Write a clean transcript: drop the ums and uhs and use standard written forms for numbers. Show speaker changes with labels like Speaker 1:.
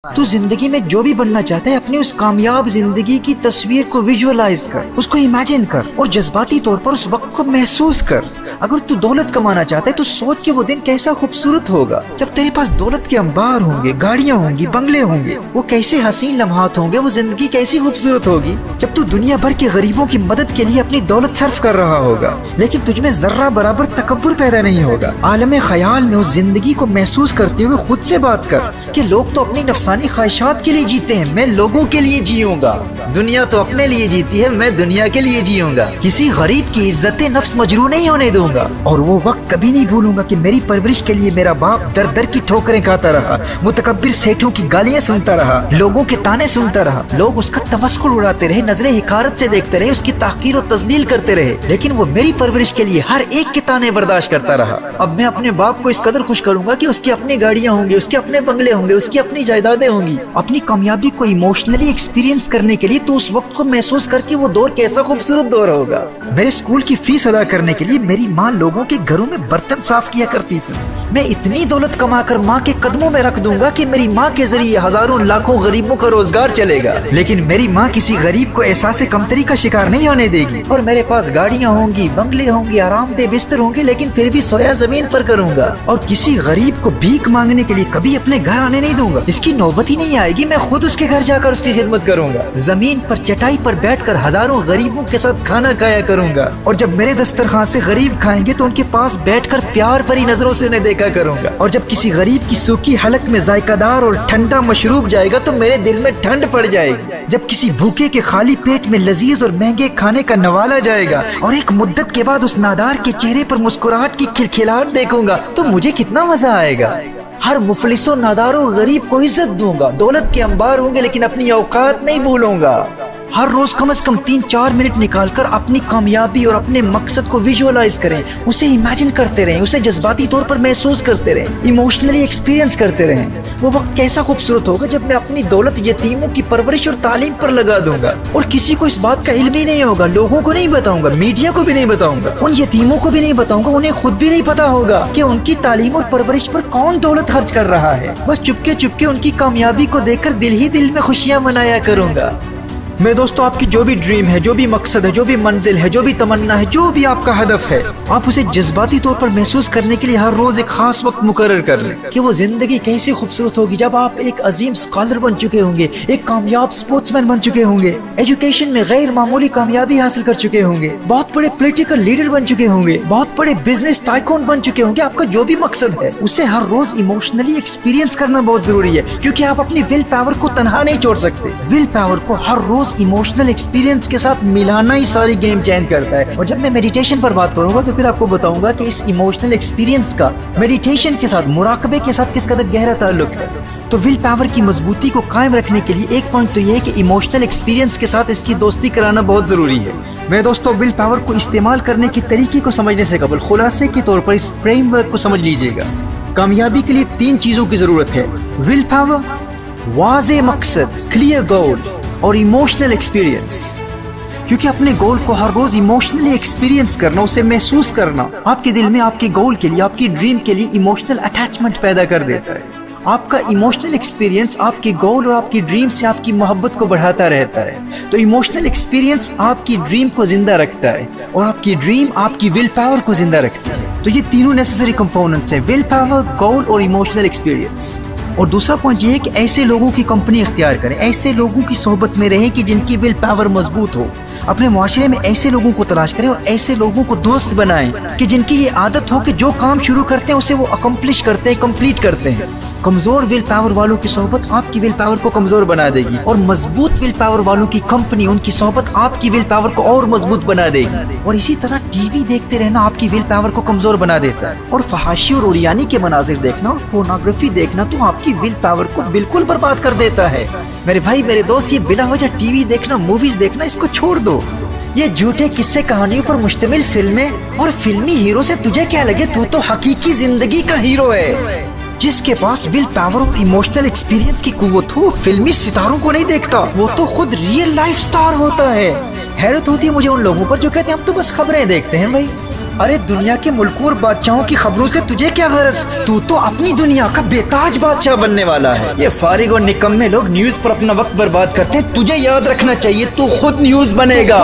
Speaker 1: تو زندگی میں جو بھی بننا چاہتا ہے اپنی اس کامیاب زندگی کی تصویر کو ویژوالائز کر، اس کو امیجن کر اور جذباتی طور پر اس وقت کو محسوس کر۔ اگر تو دولت کمانا چاہتا ہے تو سوچ کہ وہ دن کیسا خوبصورت ہوگا جب تیرے پاس دولت کے انبار ہوں گے، گاڑیاں ہوں گی، بنگلے ہوں گے، وہ کیسے حسین لمحات ہوں گے، وہ زندگی کیسی خوبصورت ہوگی جب تو دنیا بھر کے غریبوں کی مدد کے لیے اپنی دولت صرف کر رہا ہوگا لیکن تجھ میں ذرہ برابر تکبر پیدا نہیں ہوگا۔ عالم خیال میں اس زندگی کو محسوس کرتے ہوئے خود سے بات کر کہ لوگ تو اپنی نفسانی خواہشات کے لیے جیتے ہیں، میں لوگوں کے لیے جیوں گا۔ دنیا تو اپنے لیے جیتی ہے، میں دنیا کے لیے جیوں گا۔ کسی غریب کی عزت نفس مجروح نہیں ہونے دوں گا، اور وہ وقت کبھی نہیں بھولوں گا کہ میری پرورش کے لیے میرا باپ در در کی ٹھوکریں کھاتا رہا، متکبر سیٹھوں کی گالیاں سنتا رہا، لوگوں کے تانے سنتا رہا، لوگ اس کا تمسخر اڑاتے رہے، نظر حقارت سے دیکھتے رہے، اس کی تحقیر و تذلیل کرتے رہے، لیکن وہ میری پرورش کے لیے ہر ایک کے تانے برداشت کرتا رہا۔ اب میں اپنے باپ کو اس قدر خوش کروں گا کہ اس کی اپنی گاڑیاں ہوں گی، اس کے اپنے بنگلے ہوں گے، اس کی اپنی جائیدادیں ہوں گی۔ اپنی کامیابی کو ایموشنلی ایکسپیرینس کرنے کے لیے تو اس وقت کو محسوس کر کے وہ دور کیسا خوبصورت دور ہوگا۔ میرے اسکول کی فیس ادا کرنے کے لیے میری ماں لوگوں کے گھروں میں برتن صاف کیا کرتی تھی۔ میں اتنی دولت کما کر ماں کے قدموں میں رکھ دوں گا کہ میری ماں کے ذریعے ہزاروں لاکھوں غریبوں کا روزگار چلے گا، لیکن میری ماں کسی غریب کو احساس کمتری کا شکار نہیں ہونے دے گی۔ اور میرے پاس گاڑیاں ہوں گی، بنگلے ہوں گے، آرام دہ بستر ہوں گے، لیکن پھر بھی سویا زمین پر کروں گا، اور کسی غریب کو بھیک مانگنے کے لیے کبھی اپنے گھر آنے نہیں دوں گا۔ اس کی نوبت ہی نہیں آئے گی، میں خود اس کے گھر جا کر اس کی خدمت کروں گا۔ زمین پر چٹائی پر بیٹھ کر ہزاروں غریبوں کے ساتھ کھانا کھایا کروں گا، اور جب میرے دسترخوان سے غریب کھائیں گے تو ان کے پاس بیٹھ کر پیار بھری نظروں سے انہیں دیکھا کروں گا، اور جب کسی غریب کی سوکھی حلق میں ذائقہ دار اور ٹھنڈا مشروب جائے گا تو میرے دل میں ٹھنڈ پڑ جائے گی۔ جب کسی بھوکے کے خالی پیٹ میں لذیذ اور مہنگے کھانے کا نوالا جائے گا اور ایک مدت کے بعد اس نادار کے چہرے پر مسکراہٹ کی کھلکھلاہٹ دیکھوں گا تو مجھے کتنا مزہ آئے گا۔ ہر مفلس و نادار و غریب کو عزت دوں گا، دولت کے انبار ہوں گے لیکن اپنی اوقات نہیں بھولوں گا۔ ہر روز کم از کم 3-4 منٹ نکال کر اپنی کامیابی اور اپنے مقصد کو ویژوالائز کریں، اسے امیجن کرتے رہیں، اسے جذباتی طور پر محسوس کرتے رہیں، ایموشنلی ایکسپیرینس کرتے رہیں۔ وہ وقت کیسا خوبصورت ہوگا جب میں اپنی دولت یتیموں کی پرورش اور تعلیم پر لگا دوں گا، اور کسی کو اس بات کا علم ہی نہیں ہوگا، لوگوں کو نہیں بتاؤں گا، میڈیا کو بھی نہیں بتاؤں گا، ان یتیموں کو بھی نہیں بتاؤں گا، انہیں خود بھی نہیں پتا ہوگا کہ ان کی تعلیم اور پرورش پر کون دولت خرچ کر رہا ہے۔ بس چپکے چپکے ان کی کامیابی کو دیکھ کر دل ہی دل میں خوشیاں منایا کروں گا۔ میرے دوستو، آپ کی جو بھی ڈریم ہے، جو بھی مقصد ہے، جو بھی منزل ہے، جو بھی تمنا ہے، جو بھی آپ کا ہدف ہے، آپ اسے جذباتی طور پر محسوس کرنے کے لیے ہر روز ایک خاص وقت مقرر کر لیں کہ وہ زندگی کیسی خوبصورت ہوگی جب آپ ایک عظیم اسکالر بن چکے ہوں گے، ایک کامیاب اسپورٹس مین بن چکے ہوں گے، ایجوکیشن میں غیر معمولی کامیابی حاصل کر چکے ہوں گے، بہت بڑے پولیٹیکل لیڈر بن چکے ہوں گے، بہت بڑے بزنس ٹائکون بن چکے ہوں گے۔ آپ کا جو بھی مقصد ہے اسے ہر روز ایموشنلی ایکسپیرینس کرنا بہت ضروری ہے، کیونکہ آپ اپنی ول پاور کو تنہا نہیں چھوڑ سکتے۔ ول پاور کو ہر روز ایموشنل ایکسپیرینس کے ساتھ ملانا ہی ساری گیم چینج کرتا ہے۔ اور جب میں میڈیٹیشن پر بات کروں گا تو پھر آپ کو بتاؤں گا کہ اس ایموشنل ایکسپیرینس کا میڈیٹیشن کے ساتھ، مراقبے کے ساتھ کس قدر گہرا تعلق ہے۔ تو ول پاور کی مضبوطی کو قائم رکھنے کے لیے ایک پوائنٹ تو یہ ہے کہ ایموشنل ایکسپیرینس کے ساتھ اس کی دوستی کرانا بہت ضروری ہے۔ میرے دوستو، ول پاور کو استعمال کرنے کے طریقے کو سمجھنے سے قبل خلاصے کے طور پر اس فریم ورک کو سمجھ لیجئے گا۔ کامیابی کے لیے 3 چیزوں کی ضرورت ہے: ول پاور، واضح مقصد کلیئر گول، اور ایموشنل ایکسپیرینس۔ کیونکہ اپنے گول کو ہر روز ایموشنلی ایکسپیرینس کرنا، اسے محسوس کرنا، آپ کے دل میں آپ کے گول کے لیے، آپ کی ڈریم کے لیے ایموشنل اٹیچمنٹ پیدا کر دیتا ہے۔ آپ کا ایموشنل ایکسپیرینس آپ کے گول اور آپ کی ڈریم سے آپ کی محبت کو بڑھاتا رہتا ہے۔ تو ایموشنل ایکسپیرینس آپ کی ڈریم کو زندہ رکھتا ہے، اور آپ کی ڈریم آپ کی ول پاور کو زندہ رکھتی ہے۔ تو یہ تینوں نیسیسری کمپوننٹس ہیں: ول پاور، گول اور ایموشنل ایکسپیرینس۔ اور دوسرا پوائنٹ یہ ہے کہ ایسے لوگوں کی کمپنی اختیار کریں، ایسے لوگوں کی صحبت میں رہیں کہ جن کی ول پاور مضبوط ہو۔ اپنے معاشرے میں ایسے لوگوں کو تلاش کریں اور ایسے لوگوں کو دوست بنائیں کہ جن کی یہ عادت ہو کہ جو کام شروع کرتے ہیں اسے وہ اکمپلش کرتے ہیں، کمپلیٹ کرتے ہیں۔ کمزور ول پاور والوں کی صحبت آپ کی ول پاور کو کمزور بنا دے گی، اور مضبوط ول پاور والوں کی کمپنی، ان کی صحبت آپ کی ول پاور کو اور مضبوط بنا دے گی۔ اور اسی طرح ٹی وی دیکھتے رہنا آپ کی ول پاور کو کمزور بنا دیتا ہے، اور فحاشی اور اوریانی کے مناظر دیکھنا اور پورنوگرافی دیکھنا تو آپ کی ول پاور کو بالکل برباد کر دیتا ہے۔ میرے بھائی، میرے دوست، یہ بلا وجہ ٹی وی دیکھنا، موویز دیکھنا، اس کو چھوڑ دو۔ یہ جھوٹے قصے کہانیوں پر مشتمل فلمیں اور فلمی ہیرو سے تجھے کیا لگے؟ تو حقیقی زندگی کا ہیرو ہے۔ جس کے پاس ول پاور اور ایموشنل ایکسپیرینس کی قوت ہو، فلمی ستاروں کو نہیں دیکھتا، وہ تو خود ریئل لائف سٹار ہوتا ہے۔ حیرت ہوتی ہے مجھے ان لوگوں پر جو کہتے ہیں ہم تو بس خبریں دیکھتے ہیں۔ بھائی، ارے دنیا کے ملکوں اور بادشاہوں کی خبروں سے تجھے کیا غرض؟ تو اپنی دنیا کا بے تاج بادشاہ بننے والا ہے۔ یہ فارغ اور نکمے لوگ نیوز پر اپنا وقت برباد کرتے ہیں، تجھے یاد رکھنا چاہیے تو خود نیوز بنے گا۔